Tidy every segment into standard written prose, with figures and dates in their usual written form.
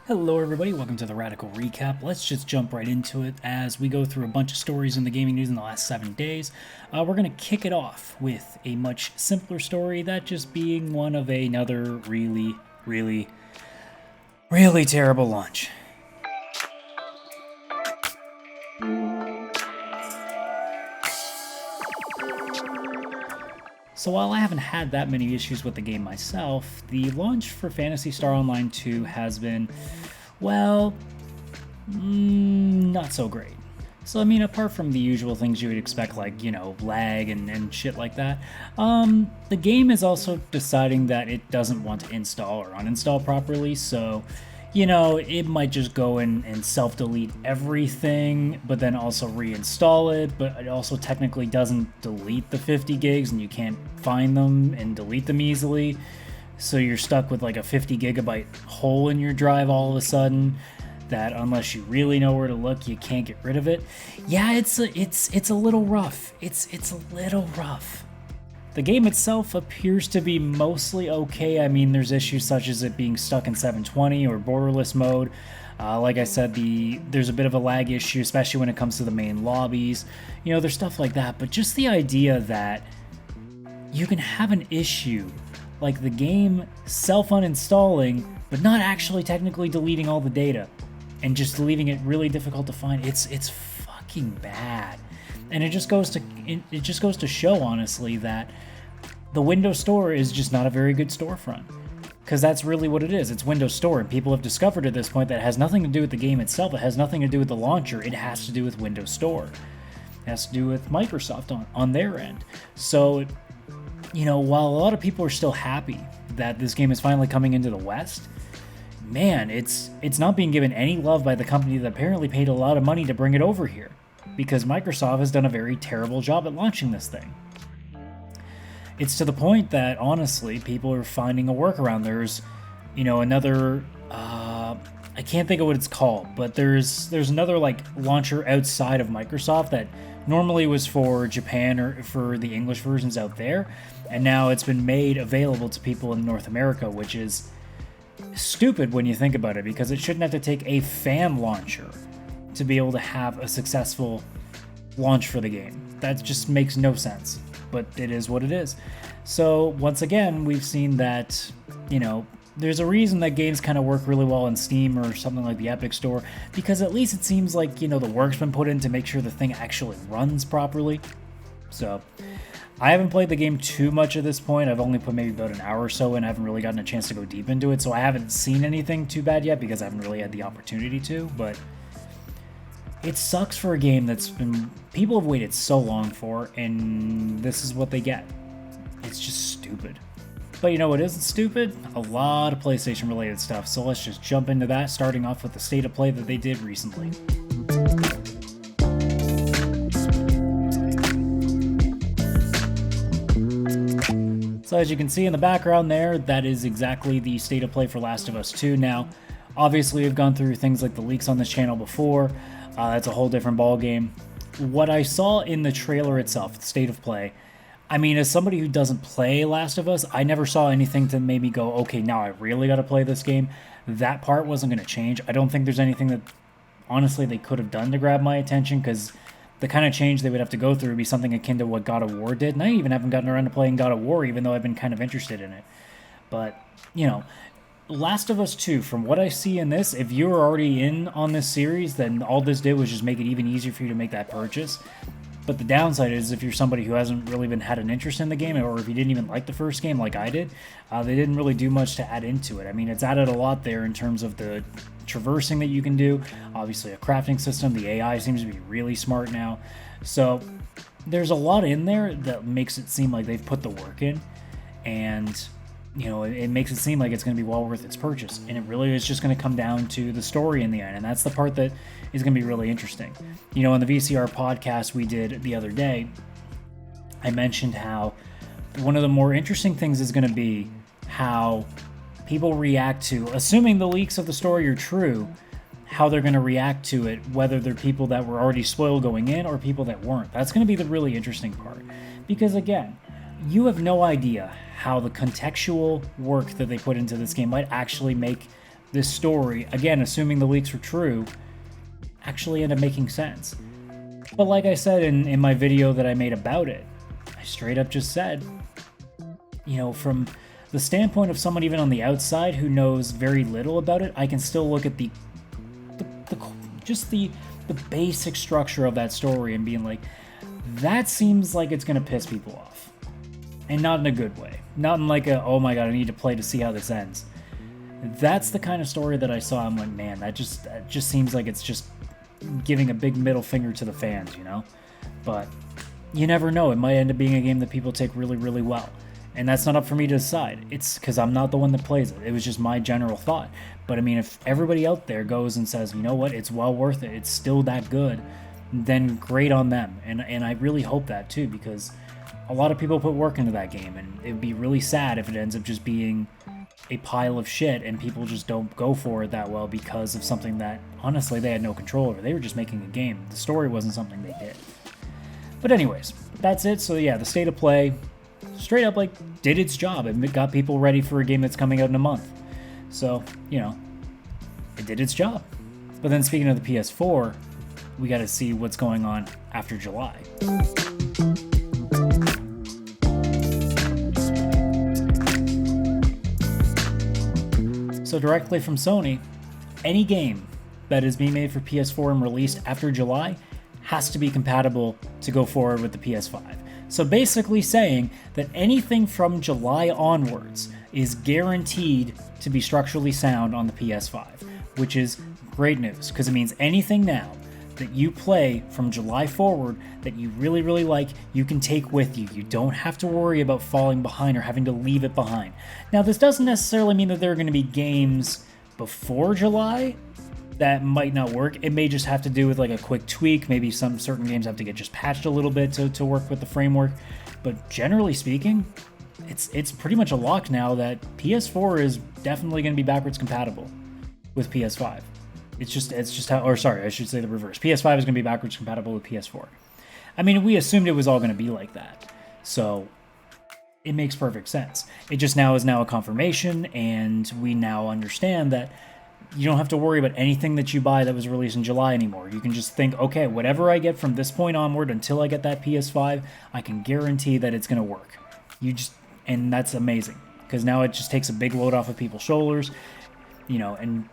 Hello everybody, welcome to the Radical Recap. Let's just jump right into it as we go through a bunch of stories in the gaming news in the last 7 days. We're going to kick it off with a much simpler story, that just being one of another really terrible launch. So while I haven't had that many issues with the game myself, the launch for Phantasy Star Online 2 has been, well, not so great. So I mean, apart from the usual things you would expect, like, lag and shit like that, the game is also deciding that it doesn't want to install or uninstall properly, so it might just go in and self-delete everything, but then also reinstall it, but it also technically doesn't delete the 50 gigs and you can't find them and delete them easily. So you're stuck with like a 50 gigabyte hole in your drive all of a sudden that unless you really know where to look, you can't get rid of it. Yeah, it's a little rough. It's a little rough. The game itself appears to be mostly okay. I mean, there's issues such as it being stuck in 720 or borderless mode. Like I said, there's a bit of a lag issue, especially when it comes to the main lobbies. There's stuff like that, but just the idea that you can have an issue like the game self-uninstalling, but not actually technically deleting all the data, and just leaving it really difficult to find, it's fucking bad. And it just goes to show, honestly, that the Windows Store is just not a very good storefront. Because that's really what it is. It's Windows Store, and people have discovered at this point that it has nothing to do with the game itself. It has nothing to do with the launcher. It has to do with Windows Store. It has to do with Microsoft on their end. So, while a lot of people are still happy that this game is finally coming into the West, man, it's not being given any love by the company that apparently paid a lot of money to bring it over here. Because Microsoft has done a very terrible job at launching this thing. It's to the point that, honestly, people are finding a workaround. There's, another, I can't think of what it's called, but there's another, launcher outside of Microsoft that normally was for Japan or for the English versions out there, and now it's been made available to people in North America, which is stupid when you think about it, because it shouldn't have to take a fan launcher to be able to have a successful launch for the game. That just makes no sense, but it is what it is. So once again, we've seen that, there's a reason that games kind of work really well in Steam or something like the Epic Store, because at least it seems like, the work's been put in to make sure the thing actually runs properly. So I haven't played the game too much at this point. I've only put maybe about an hour or so in. I haven't really gotten a chance to go deep into it, so I haven't seen anything too bad yet because I haven't really had the opportunity to, but it sucks for a game that's been people have waited so long for, and this is what they get. It's just stupid. But you know what isn't stupid? A lot of PlayStation related stuff, so let's just jump into that, starting off with the state of play that they did recently. So as you can see in the background there, that is exactly the state of play for Last of Us 2. Now, obviously we've gone through things like the leaks on this channel before. That's a whole different ballgame. What I saw in the trailer itself, the state of play, I mean, as somebody who doesn't play Last of Us, I never saw anything to make me go, okay, now I really got to play this game. That part wasn't going to change. I don't think there's anything that, honestly, they could have done to grab my attention, because the kind of change they would have to go through would be something akin to what God of War did. And I even haven't gotten around to playing God of War, even though I've been kind of interested in it. But, Last of Us 2, from what I see in this, if you were already in on this series, then all this did was just make it even easier for you to make that purchase. But the downside is, if you're somebody who hasn't really had an interest in the game, or if you didn't even like the first game like I did, they didn't really do much to add into it. I mean, it's added a lot there in terms of the traversing that you can do, obviously a crafting system, the AI seems to be really smart now. So there's a lot in there that makes it seem like they've put the work in, and it makes it seem like it's going to be well worth its purchase. And it really is just going to come down to the story in the end. And that's the part that is going to be really interesting. In the VCR podcast we did the other day, I mentioned how one of the more interesting things is going to be how people react to, assuming the leaks of the story are true, how they're going to react to it, whether they're people that were already spoiled going in or people that weren't. That's going to be the really interesting part. Because again, you have no idea how the contextual work that they put into this game might actually make this story, again, assuming the leaks were true, actually end up making sense. But like I said in my video that I made about it, I straight up just said, from the standpoint of someone even on the outside who knows very little about it, I can still look at the basic structure of that story and being like, that seems like it's going to piss people off. And not in a good way. Not in like a, oh my god, I need to play to see how this ends. That's the kind of story that I saw. I'm like, man, that just seems like it's just giving a big middle finger to the fans, But you never know. It might end up being a game that people take really, really well. And that's not up for me to decide. It's because I'm not the one that plays it. It was just my general thought. But I mean, if everybody out there goes and says, you know what, it's well worth it, it's still that good, then great on them. And I really hope that too, because a lot of people put work into that game, and it would be really sad if it ends up just being a pile of shit and people just don't go for it that well because of something that, honestly, they had no control over. They were just making a game. The story wasn't something they did. But anyways, that's it. So yeah, the state of play straight up did its job. It got people ready for a game that's coming out in a month. So, it did its job. But then speaking of the PS4, we got to see what's going on after July. So directly from Sony, any game that is being made for PS4 and released after July has to be compatible to go forward with the PS5. So basically saying that anything from July onwards is guaranteed to be structurally sound on the PS5, which is great news, because it means anything now that you play from July forward that you really, really like, you can take with you. You don't have to worry about falling behind or having to leave it behind. Now, this doesn't necessarily mean that there are going to be games before July that might not work. It may just have to do with a quick tweak. Maybe some certain games have to get just patched a little bit to work with the framework. But generally speaking, it's pretty much a lock now that PS4 is definitely going to be backwards compatible with PS5. It's just how, or sorry, I should say the reverse. PS5 is going to be backwards compatible with PS4. I mean, we assumed it was all going to be like that. So it makes perfect sense. It just now is a confirmation, and we now understand that you don't have to worry about anything that you buy that was released in July anymore. You can just think, okay, whatever I get from this point onward until I get that PS5, I can guarantee that it's going to work. And that's amazing, because now it just takes a big load off of people's shoulders, and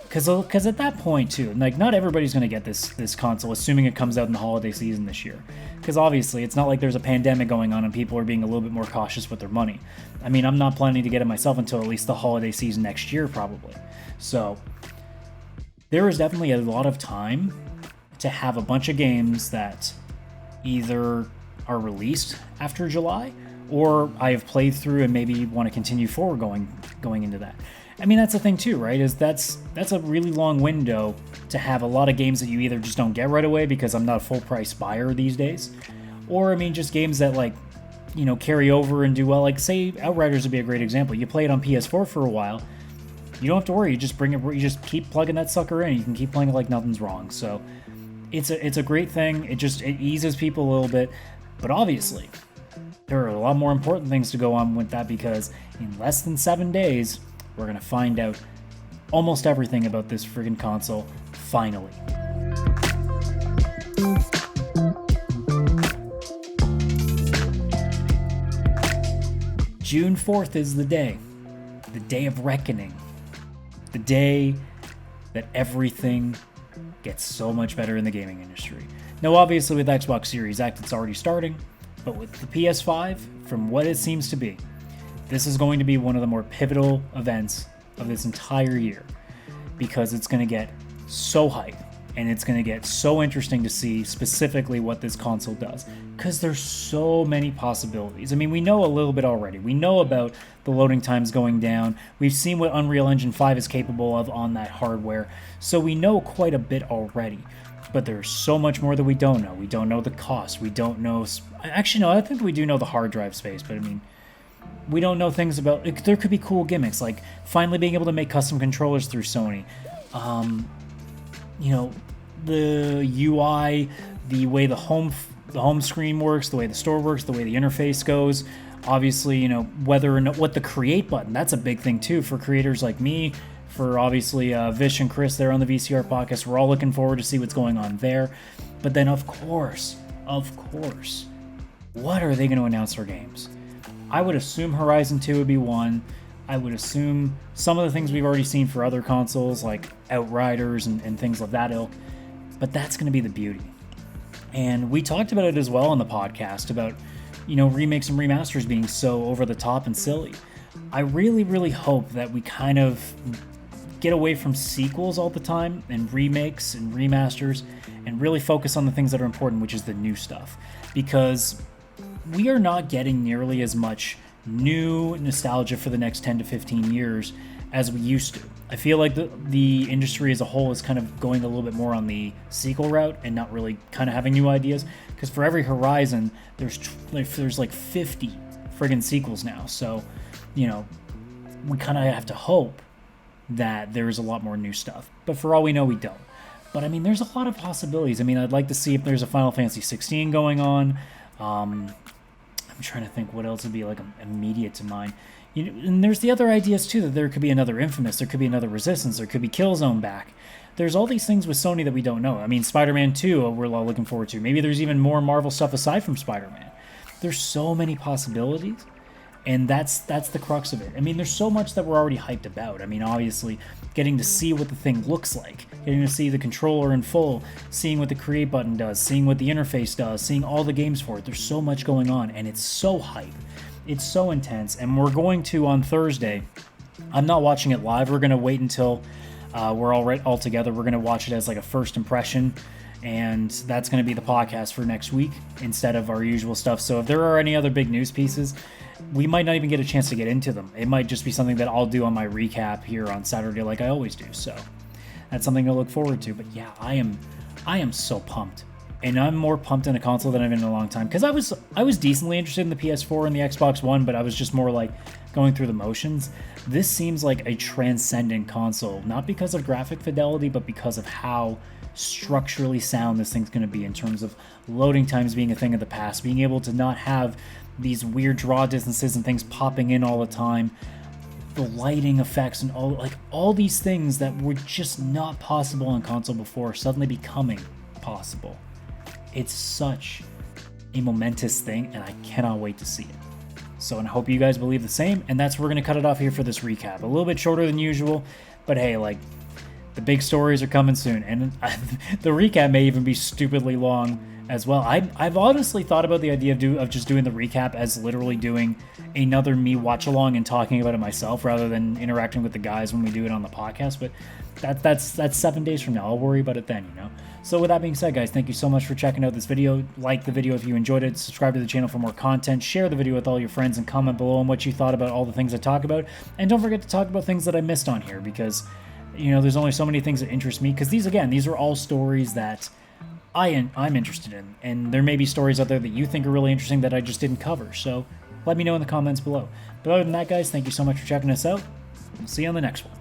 because at that point too, not everybody's going to get this console, assuming it comes out in the holiday season this year, because obviously it's not like there's a pandemic going on and people are being a little bit more cautious with their money. I mean, I'm not planning to get it myself until at least the holiday season next year, probably. So there is definitely a lot of time to have a bunch of games that either are released after July, or I have played through and maybe want to continue forward going into that. I mean, that's the thing too, right? Is that's a really long window to have a lot of games that you either just don't get right away because I'm not a full price buyer these days, or I mean, just games that carry over and do well. Like say Outriders would be a great example. You play it on PS4 for a while, you don't have to worry. You just you just keep plugging that sucker in. You can keep playing it like nothing's wrong. So it's a great thing. It eases people a little bit, but obviously there are a lot more important things to go on with that, because in less than 7 days, we're going to find out almost everything about this friggin' console, finally. June 4th is the day of reckoning, the day that everything gets so much better in the gaming industry. Now, obviously with Xbox Series X, it's already starting, but with the PS5, from what it seems to be, this is going to be one of the more pivotal events of this entire year, because it's going to get so hype and it's going to get so interesting to see specifically what this console does, because there's so many possibilities. I mean, we know a little bit already. We know about the loading times going down. We've seen what Unreal Engine 5 is capable of on that hardware, so we know quite a bit already. But there's so much more that we don't know. We don't know the cost. We don't know... Actually, no, I think we do know the hard drive space, but I mean... We don't know things about... There could be cool gimmicks, like finally being able to make custom controllers through Sony. The UI, the way the home screen works, the way the store works, the way the interface goes. Obviously, whether or not... What the create button, that's a big thing too for creators like me, for obviously Vish and Chris there on the VCR Podcast. We're all looking forward to see what's going on there. But then, of course, what are they going to announce for games? I would assume Horizon 2 would be one. I would assume some of the things we've already seen for other consoles, like Outriders and things of that ilk. But that's going to be the beauty. And we talked about it as well on the podcast about, remakes and remasters being so over the top and silly. I really, really hope that we kind of get away from sequels all the time and remakes and remasters and really focus on the things that are important, which is the new stuff. Because we are not getting nearly as much new nostalgia for the next 10 to 15 years as we used to. I feel like the industry as a whole is kind of going a little bit more on the sequel route and not really kind of having new ideas. Because for every Horizon, there's like 50 friggin' sequels now. So, we kind of have to hope that there is a lot more new stuff. But for all we know, we don't. But, there's a lot of possibilities. I'd like to see if there's a Final Fantasy 16 going on. I'm trying to think what else would be like immediate to mind. And there's the other ideas too, that there could be another Infamous, there could be another Resistance, there could be Killzone back. There's all these things with Sony that we don't know. Spider-Man 2 we're all looking forward to. Maybe there's even more Marvel stuff aside from Spider-Man. There's so many possibilities, and that's the crux of it. There's so much that we're already hyped about. Obviously, getting to see what the thing looks like, getting to see the controller in full, seeing what the create button does, seeing what the interface does, seeing all the games for it. There's so much going on, and it's so hype. It's so intense, and we're going to, on Thursday, I'm not watching it live. We're going to wait until we're all together. We're going to watch it as like a first impression, and that's going to be the podcast for next week instead of our usual stuff. So if there are any other big news pieces, we might not even get a chance to get into them. It might just be something that I'll do on my recap here on Saturday like I always do. So that's something to look forward to. But yeah, I am so pumped. And I'm more pumped in a console than I've been in a long time. Because I was decently interested in the PS4 and the Xbox One, but I was just more like going through the motions. This seems like a transcendent console, not because of graphic fidelity, but because of how structurally sound this thing's going to be in terms of loading times being a thing of the past, being able to not have these weird draw distances and things popping in all the time, the lighting effects and all these things that were just not possible on console before suddenly becoming possible. It's such a momentous thing, and I cannot wait to see it. So, and I hope you guys believe the same, and that's where we're going to cut it off here for this recap. A little bit shorter than usual, but hey, the big stories are coming soon, and the recap may even be stupidly long as well. I've honestly thought about the idea of just doing the recap as literally doing another me watch along and talking about it myself rather than interacting with the guys when we do it on the podcast, but that's 7 days from now. I'll worry about it then, So with that being said, guys, thank you so much for checking out this video. Like the video if you enjoyed it, subscribe to the channel for more content, share the video with all your friends, and comment below on what you thought about all the things I talk about. And don't forget to talk about things that I missed on here, because there's only so many things that interest me, because these are all stories that I'm interested in, and there may be stories out there that you think are really interesting that I just didn't cover, so let me know in the comments below. But other than that, guys, thank you so much for checking us out. We'll see you on the next one.